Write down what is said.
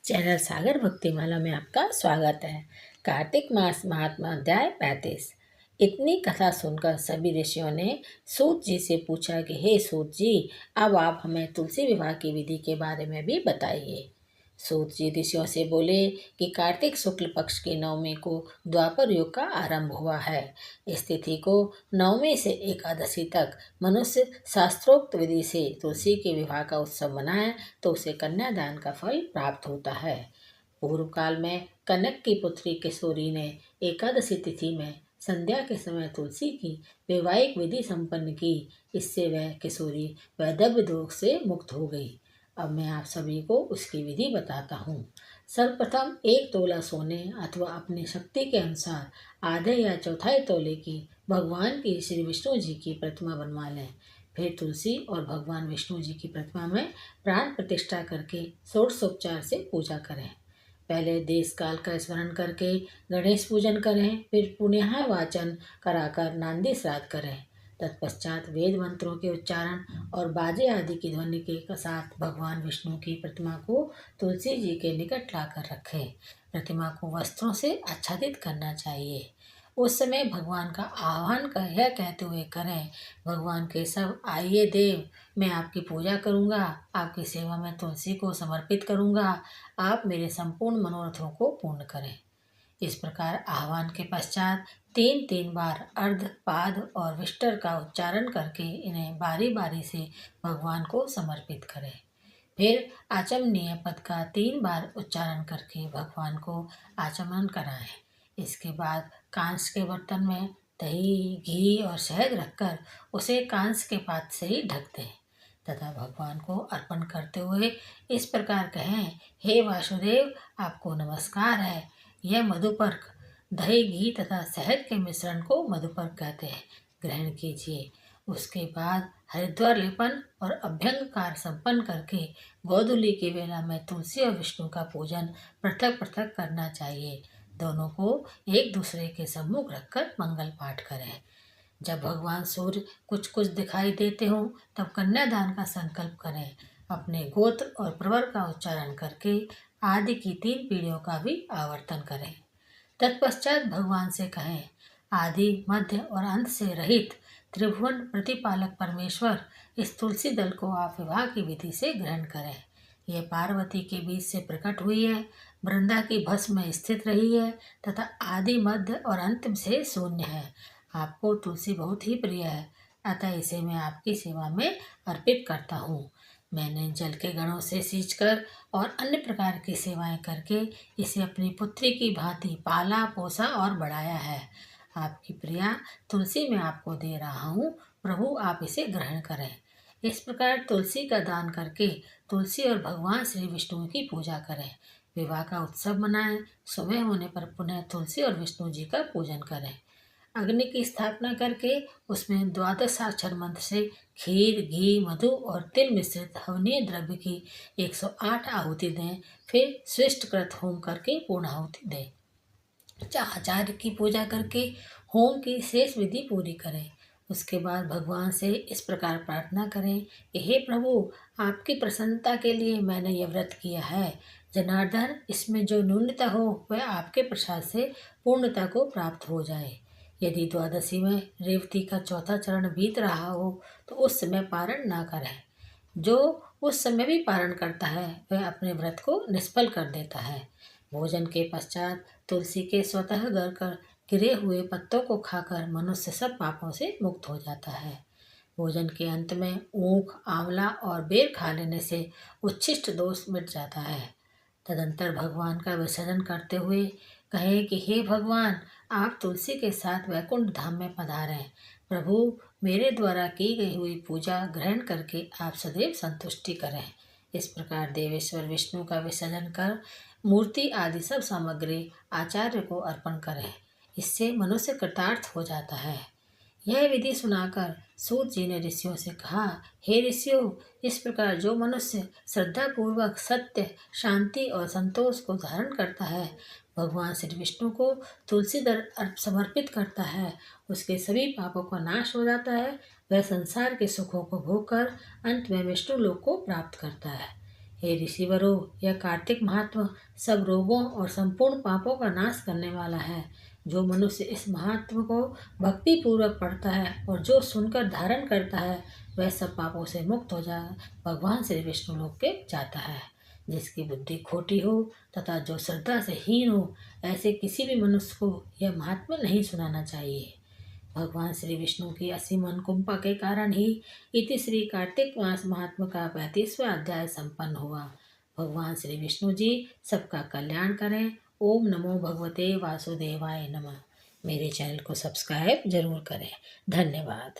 Channel सागर भक्तिमाला में आपका स्वागत है। कार्तिक मास महात्मा अध्याय 35। इतनी कथा सुनकर सभी ऋषियों ने सूत जी से पूछा कि हे सूत जी, अब आप हमें तुलसी विवाह की विधि के बारे में भी बताइए। सूत जी ऋषियों से बोले कि कार्तिक शुक्ल पक्ष की नवमी को द्वापर युग का आरंभ हुआ है। इस तिथि को नवमी से एकादशी तक मनुष्य शास्त्रोक्त विधि से तुलसी के विवाह का उत्सव मनाए तो उसे कन्यादान का फल प्राप्त होता है। पूर्व काल में कनक की पुत्री किशोरी ने एकादशी तिथि में संध्या के समय तुलसी की वैवाहिक विधि संपन्न की। इससे वह किशोरी वैधव्य दोष से मुक्त हो गई। अब मैं आप सभी को उसकी विधि बताता हूँ। सर्वप्रथम 1 तोला सोने अथवा अपनी शक्ति के अनुसार आधे या चौथाई तोले की भगवान की श्री विष्णु जी की प्रतिमा बनवा लें। फिर तुलसी और भगवान विष्णु जी की प्रतिमा में प्राण प्रतिष्ठा करके षोडशोपचार से पूजा करें। पहले देश काल का स्मरण करके गणेश पूजन करें, फिर पुण्य वाचन कराकर नांदी श्राद्ध करें। तत्पश्चात वेद मंत्रों के उच्चारण और बाजे आदि की ध्वनि के साथ भगवान विष्णु की प्रतिमा को तुलसी जी के निकट लाकर रखें। प्रतिमा को वस्त्रों से आच्छादित करना चाहिए। उस समय भगवान का आह्वान कर यह कहते हुए करें, भगवान केशव आइए देव, मैं आपकी पूजा करूँगा, आपकी सेवा में तुलसी को समर्पित करूँगा, आप मेरे संपूर्ण मनोरथों को पूर्ण करें। इस प्रकार आह्वान के पश्चात 3 बार अर्ध पाद और विष्टर का उच्चारण करके इन्हें बारी बारी से भगवान को समर्पित करें। फिर आचमनीय पद का 3 बार उच्चारण करके भगवान को आचमन कराएं। इसके बाद कांस के बर्तन में दही, घी और शहद रखकर उसे कांस के पात्र से ही ढक दें तथा भगवान को अर्पण करते हुए इस प्रकार कहें, हे वासुदेव, आपको नमस्कार है। यह मधुपर्क दही, घी तथा शहद के मिश्रण को मधुपर्क कहते हैं, ग्रहण कीजिए। उसके बाद हरिद्वार लेपन और अभ्यंगकार संपन्न करके गोधूली की वेला में तुलसी और विष्णु का पूजन पृथक पृथक करना चाहिए। दोनों को एक दूसरे के सम्मुख रखकर मंगल पाठ करें। जब भगवान सूर्य कुछ कुछ दिखाई देते हों तब कन्यादान का संकल्प करें। अपने गोत्र और प्रवर का उच्चारण करके आदि की 3 पीढ़ियों का भी आवर्तन करें। तत्पश्चात भगवान से कहें, आदि मध्य और अंत से रहित त्रिभुवन प्रतिपालक परमेश्वर, इस तुलसी दल को आप विवाह की विधि से ग्रहण करें। यह पार्वती के बीच से प्रकट हुई है, वृंदा की भस्म में स्थित रही है तथा आदि मध्य और अंत से शून्य है। आपको तुलसी बहुत ही प्रिय है, अतः इसे मैं आपकी सेवा में अर्पित करता हूँ। मैंने जल के गणों से सींचकर और अन्य प्रकार की सेवाएं करके इसे अपनी पुत्री की भांति पाला, पोसा और बढ़ाया है। आपकी प्रिया तुलसी मैं आपको दे रहा हूँ, प्रभु आप इसे ग्रहण करें। इस प्रकार तुलसी का दान करके तुलसी और भगवान श्री विष्णु की पूजा करें। विवाह का उत्सव मनाएं। सुबह होने पर पुनः तुलसी और विष्णु जी का पूजन करें। अग्नि की स्थापना करके उसमें 12 मंत्र से खीर, घी, मधु और तिल मिश्रित हवनीय द्रव्य की 108 आहुति दें। फिर स्विष्टकृत होम करके पूर्ण आहुति दें। आचार्य की पूजा करके होम की शेष विधि पूरी करें। उसके बाद भगवान से इस प्रकार प्रार्थना करें कि हे प्रभु, आपकी प्रसन्नता के लिए मैंने यह व्रत किया है। जनार्दन, इसमें जो न्यूनता हो वह आपके प्रसाद से पूर्णता को प्राप्त हो जाए। यदि द्वादशी में रेवती का चौथा चरण बीत रहा हो तो उस समय पारण ना करें। जो उस समय भी पारण करता है वह अपने व्रत को निष्फल कर देता है। भोजन के पश्चात तुलसी के स्वतः गिरे हुए पत्तों को खाकर मनुष्य सब पापों से मुक्त हो जाता है। भोजन के अंत में ऊख, आंवला और बेर खा लेने से उच्छिष्ट दोष मिट जाता है। तदंतर भगवान का विसर्जन करते हुए कहें कि हे भगवान, आप तुलसी के साथ वैकुंठ धाम में पधारें। प्रभु, मेरे द्वारा की गई हुई पूजा ग्रहण करके आप सदैव संतुष्टि करें। इस प्रकार देवेश्वर विष्णु का विसर्जन कर मूर्ति आदि सब सामग्री आचार्य को अर्पण करें। इससे मनुष्य कृतार्थ हो जाता है। यह विधि सुनाकर सूत जी ने ऋषियों से कहा, हे ऋषियों, इस प्रकार जो मनुष्य श्रद्धापूर्वक सत्य, शांति और संतोष को धारण करता है, भगवान श्री विष्णु को तुलसी दल समर्पित करता है, उसके सभी पापों का नाश हो जाता है। वह संसार के सुखों को भोगकर अंत में विष्णु लोक को प्राप्त करता है। हे ऋषिवरों, यह कार्तिक महात्म सब रोगों और संपूर्ण पापों का नाश करने वाला है। जो मनुष्य इस महात्म को भक्ति पूर्वक पढ़ता है और जो सुनकर धारण करता है, वह सब पापों से मुक्त हो जाए भगवान श्री विष्णु लोक के जाता है। जिसकी बुद्धि खोटी हो तथा जो श्रद्धा से हीन हो, ऐसे किसी भी मनुष्य को यह महात्म्य नहीं सुनाना चाहिए। भगवान श्री विष्णु की असीम अनुकंपा के कारण ही इति श्री कार्तिक मास महात्म का 35वां अध्याय संपन्न हुआ। भगवान श्री विष्णु जी सबका कल्याण करें। ओम नमो भगवते वासुदेवाय नमः। मेरे चैनल को सब्सक्राइब जरूर करें। धन्यवाद।